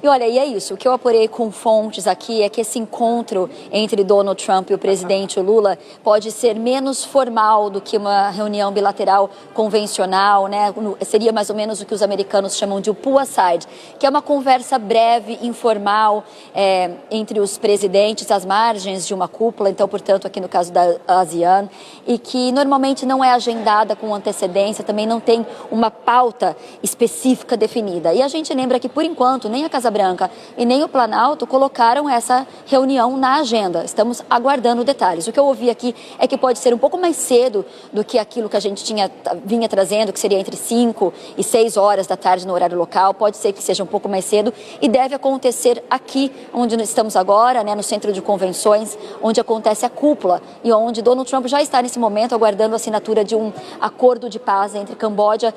E olha, e é isso, o que eu apurei com fontes aqui é que esse encontro entre Donald Trump e o presidente Lula pode ser menos formal do que uma reunião bilateral convencional, né? Seria mais ou menos o que os americanos chamam de poolside, que é uma conversa breve, informal, entre os presidentes, às margens de uma cúpula, então, portanto, aqui no caso da ASEAN, e que normalmente não é agendada com antecedência, também não tem uma pauta específica definida. E a gente lembra que, por enquanto, nem a Casa Branca e nem o Planalto colocaram essa reunião na agenda. Estamos aguardando detalhes. O que eu ouvi aqui é que pode ser um pouco mais cedo do que aquilo que a gente vinha trazendo, que seria entre 5 e 6 horas da tarde no horário local. Pode ser que seja um pouco mais cedo e deve acontecer aqui onde estamos agora, né, no centro de convenções, onde acontece a cúpula e onde Donald Trump já está nesse momento aguardando a assinatura de um acordo de paz entre Camboja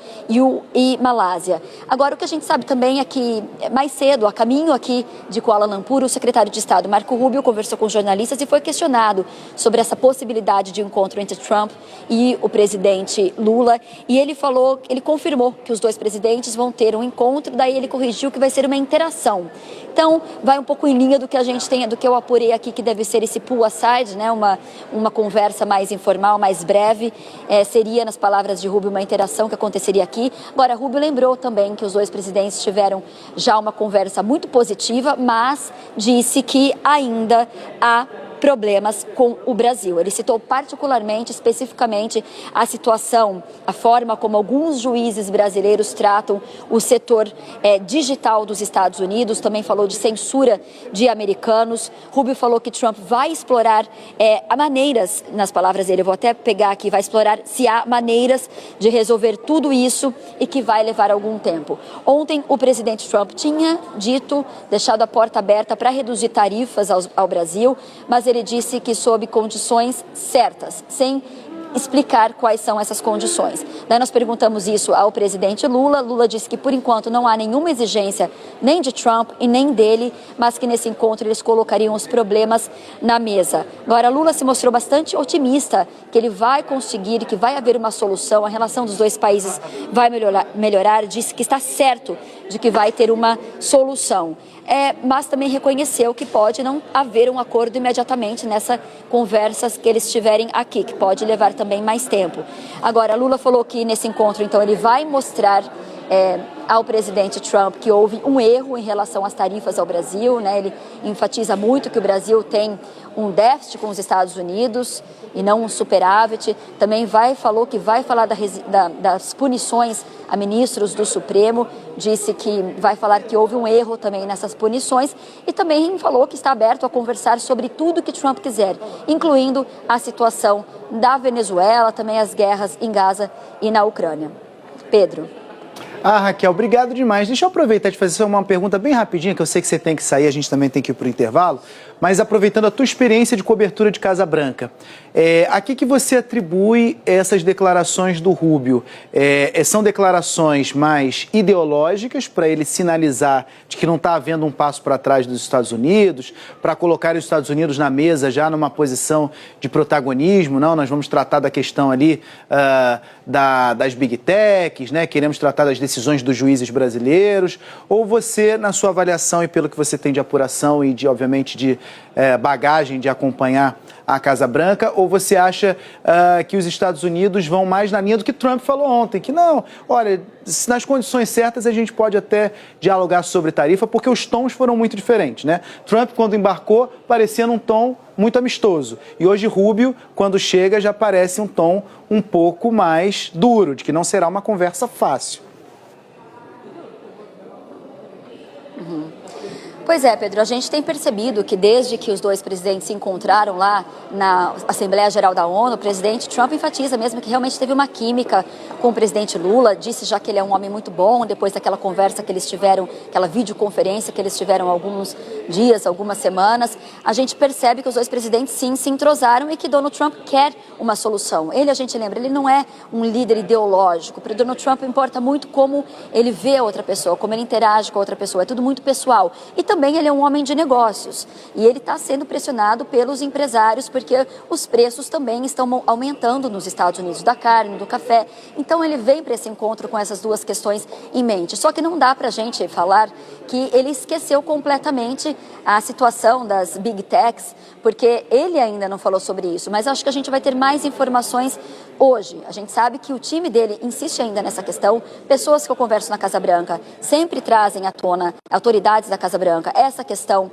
e Malásia. Agora, o que a gente sabe também é que mais cedo, a caminho aqui de Kuala Lumpur, o secretário de Estado Marco Rubio conversou com jornalistas e foi questionado sobre essa possibilidade de encontro entre Trump e o presidente Lula, e ele confirmou que os dois presidentes vão ter um encontro, daí ele corrigiu que vai ser uma interação. Então, vai um pouco em linha do que a gente tem, do que eu apurei aqui, que deve ser esse poolside, né? Uma conversa mais informal, mais breve, seria, nas palavras de Rubio, uma interação que aconteceria aqui. Agora, Rubio lembrou também que os dois presidentes tiveram já uma conversa muito positiva, mas disse que ainda há problemas com o Brasil. Ele citou particularmente, especificamente, a situação, a forma como alguns juízes brasileiros tratam o setor digital dos Estados Unidos, também falou de censura de americanos. Rubio falou que Trump vai explorar maneiras, nas palavras dele, eu vou até pegar aqui, vai explorar se há maneiras de resolver tudo isso e que vai levar algum tempo. Ontem, o presidente Trump tinha deixado a porta aberta para reduzir tarifas ao Brasil, mas ele disse que sob condições certas, sem explicar quais são essas condições. Daí nós perguntamos isso ao presidente Lula. Lula disse que, por enquanto, não há nenhuma exigência nem de Trump e nem dele, mas que nesse encontro eles colocariam os problemas na mesa. Agora, Lula se mostrou bastante otimista que ele vai conseguir, que vai haver uma solução, a relação dos dois países vai melhorar, disse que está certo de que vai ter uma solução. Mas também reconheceu que pode não haver um acordo imediatamente nessas conversas que eles tiverem aqui, que pode levar também mais tempo. Agora, Lula falou que nesse encontro, então, ele vai mostrar ao presidente Trump que houve um erro em relação às tarifas ao Brasil, né? Ele enfatiza muito que o Brasil tem um déficit com os Estados Unidos e não um superávit. Também falou que vai falar das punições a ministros do Supremo, disse que vai falar que houve um erro também nessas punições e também falou que está aberto a conversar sobre tudo que Trump quiser, incluindo a situação da Venezuela, também as guerras em Gaza e na Ucrânia. Pedro. Raquel, obrigado demais. Deixa eu aproveitar de fazer uma pergunta bem rapidinha, que eu sei que você tem que sair, a gente também tem que ir para o intervalo, mas aproveitando a tua experiência de cobertura de Casa Branca, a que você atribui essas declarações do Rubio? São declarações mais ideológicas para ele sinalizar de que não está havendo um passo para trás dos Estados Unidos, para colocar os Estados Unidos na mesa já numa posição de protagonismo? Não, nós vamos tratar da questão ali das Big Techs, né? Queremos tratar das decisões dos juízes brasileiros? Ou você, na sua avaliação e pelo que você tem de apuração e de, obviamente, de bagagem de acompanhar a Casa Branca, ou você acha que os Estados Unidos vão mais na linha do que Trump falou ontem, que não, olha, nas condições certas a gente pode até dialogar sobre tarifa, porque os tons foram muito diferentes, né? Trump, quando embarcou, parecia num tom muito amistoso, e hoje Rubio, quando chega, já parece um tom um pouco mais duro, de que não será uma conversa fácil. Pois é, Pedro, a gente tem percebido que desde que os dois presidentes se encontraram lá na Assembleia Geral da ONU, o presidente Trump enfatiza mesmo que realmente teve uma química com o presidente Lula, disse já que ele é um homem muito bom, depois daquela conversa que eles tiveram, aquela videoconferência que eles tiveram há alguns dias, algumas semanas, a gente percebe que os dois presidentes sim se entrosaram e que Donald Trump quer uma solução. Ele, a gente lembra, ele não é um líder ideológico, para Donald Trump importa muito como ele vê a outra pessoa, como ele interage com a outra pessoa, é tudo muito pessoal. E também ele é um homem de negócios. E ele está sendo pressionado pelos empresários, porque os preços também estão aumentando nos Estados Unidos, da carne, do café. Então ele vem para esse encontro com essas duas questões em mente. Só que não dá para a gente falar que ele esqueceu completamente a situação das Big Techs, porque ele ainda não falou sobre isso. Mas acho que a gente vai ter mais informações hoje. A gente sabe que o time dele insiste ainda nessa questão. Pessoas que eu converso na Casa Branca sempre trazem à tona, autoridades da Casa Branca, essa questão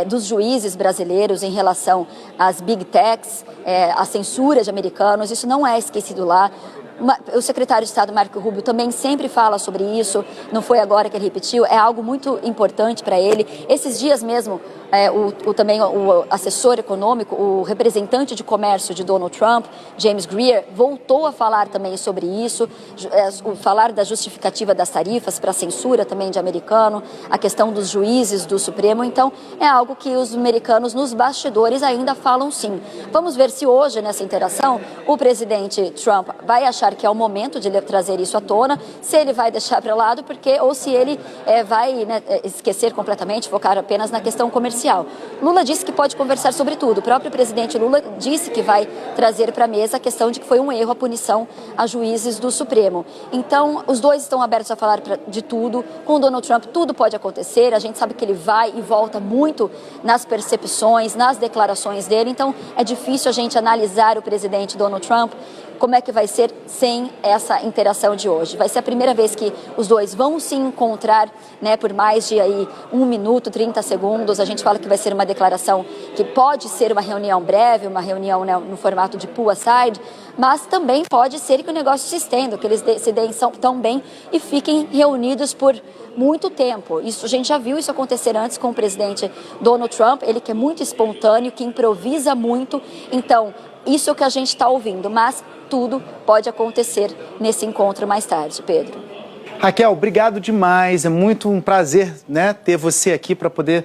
dos juízes brasileiros em relação às Big Techs, a censura de americanos. Isso não é esquecido lá. O secretário de Estado, Marco Rubio, também sempre fala sobre isso, não foi agora que ele repetiu, é algo muito importante para ele. Esses dias mesmo, também o assessor econômico, o representante de comércio de Donald Trump, James Greer, voltou a falar também sobre isso, falar da justificativa das tarifas para a censura também de americano, a questão dos juízes do Supremo. Então, é algo que os americanos nos bastidores ainda falam sim. Vamos ver se hoje, nessa interação, o presidente Trump vai achar que é o momento de trazer isso à tona, se ele vai deixar para lado, ou se ele vai esquecer completamente, focar apenas na questão comercial. Lula disse que pode conversar sobre tudo. O próprio presidente Lula disse que vai trazer para a mesa a questão de que foi um erro a punição a juízes do Supremo. Então, os dois estão abertos a falar de tudo. Com o Donald Trump, tudo pode acontecer. A gente sabe que ele vai e volta muito nas percepções, nas declarações dele. Então, é difícil a gente analisar o presidente Donald Trump, como é que vai ser sem essa interação de hoje. Vai ser a primeira vez que os dois vão se encontrar, por mais de 1 minuto, 30 segundos. A gente fala que vai ser uma declaração que pode ser uma reunião breve, uma reunião no formato de pull aside, mas também pode ser que o negócio se estenda, que eles se deem tão bem e fiquem reunidos por muito tempo. Isso, a gente já viu isso acontecer antes com o presidente Donald Trump, ele que é muito espontâneo, que improvisa muito. Então, isso é o que a gente está ouvindo, mas tudo pode acontecer nesse encontro mais tarde, Pedro. Raquel, obrigado demais. É muito um prazer, ter você aqui para poder